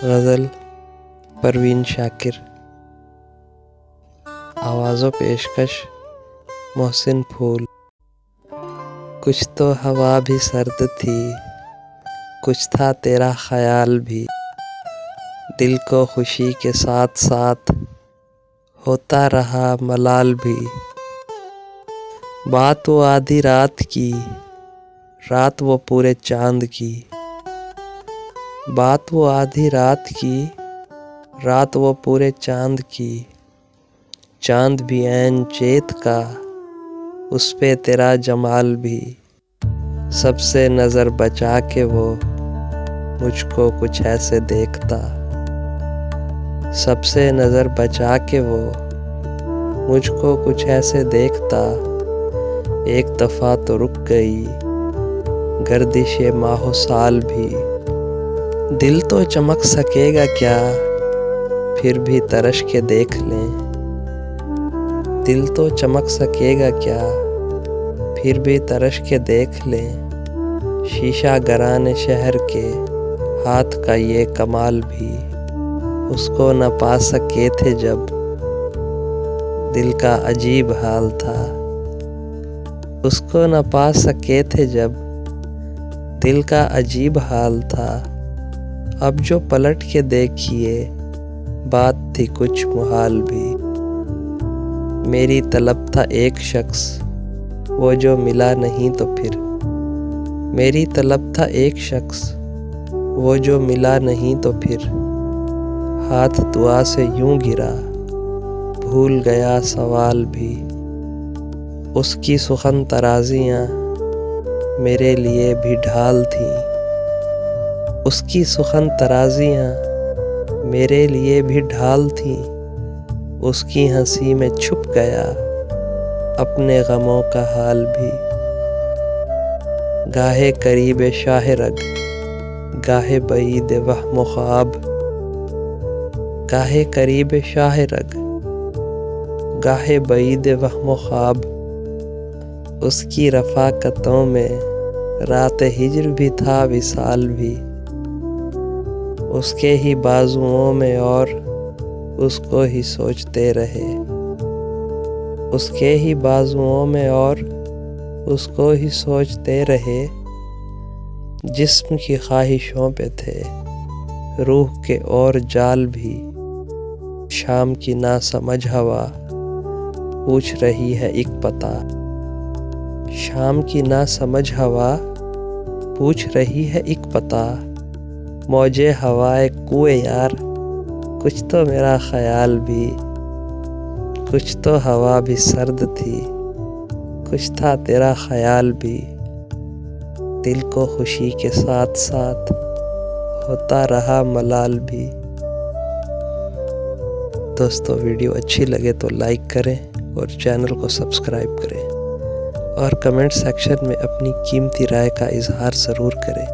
غزل پروین شاکر، آواز و پیشکش محسن پھول۔ کچھ تو ہوا بھی سرد تھی، کچھ تھا تیرا خیال بھی، دل کو خوشی کے ساتھ ساتھ ہوتا رہا ملال بھی۔ بات وہ آدھی رات کی، رات وہ پورے چاند کی، بات وہ آدھی رات کی، رات وہ پورے چاند کی، چاند بھی عین چیت کا، اس پہ تیرا جمال بھی۔ سب سے نظر بچا کے وہ مجھ کو کچھ ایسے دیکھتا، سب سے نظر بچا کے وہ مجھ کو کچھ ایسے دیکھتا۔ ایک دفعہ تو رک گئی گردش ماہ و سال بھی، دل تو چمک سکے گا کیا پھر بھی ترش کے دیکھ لیں، دل تو چمک سکے گا کیا پھر بھی ترش کے دیکھ لیں۔ شیشہ گران شہر کے ہاتھ کا یہ کمال بھی، اس کو نہ پا سکے تھے جب دل کا عجیب حال تھا، اس کو نہ پا سکے تھے جب دل کا عجیب حال تھا۔ اب جو پلٹ کے دیکھیے بات تھی کچھ محال بھی، میری طلب تھا ایک شخص وہ جو ملا نہیں تو پھر، میری طلب تھا ایک شخص وہ جو ملا نہیں تو پھر، ہاتھ دعا سے یوں گرا بھول گیا سوال بھی۔ اس کی سخن ترازیاں میرے لیے بھی ڈھال تھیں، اس کی سخن ترازیاں میرے لیے بھی ڈھال تھیں، اس کی ہنسی میں چھپ گیا اپنے غموں کا حال بھی۔ گاہے قریب شاہ رگ گاہے بعید وہم و خواب، گاہے قریب شاہ رگ گاہے بعید وہم و خواب، اس کی رفاقتوں میں رات ہجر بھی تھا وصال بھی، اس کے ہی بازوؤں میں اور اس کو ہی سوچتے رہے، اس کے ہی بازوؤں میں اور اس کو ہی سوچتے رہے۔ جسم کی خواہشوں پہ تھے روح کے اور جال بھی، شام کی ناسمجھ ہوا پوچھ رہی ہے ایک پتہ، شام کی ناسمجھ ہوا پوچھ رہی ہے ایک پتہ، موجے ہوائے کوئے یار کچھ تو میرا خیال بھی، کچھ تو ہوا بھی سرد تھی کچھ تھا تیرا خیال بھی، دل کو خوشی کے ساتھ ساتھ ہوتا رہا ملال بھی۔ دوستو ویڈیو اچھی لگے تو لائک کریں اور چینل کو سبسکرائب کریں، اور کمنٹ سیکشن میں اپنی قیمتی رائے کا اظہار ضرور کریں۔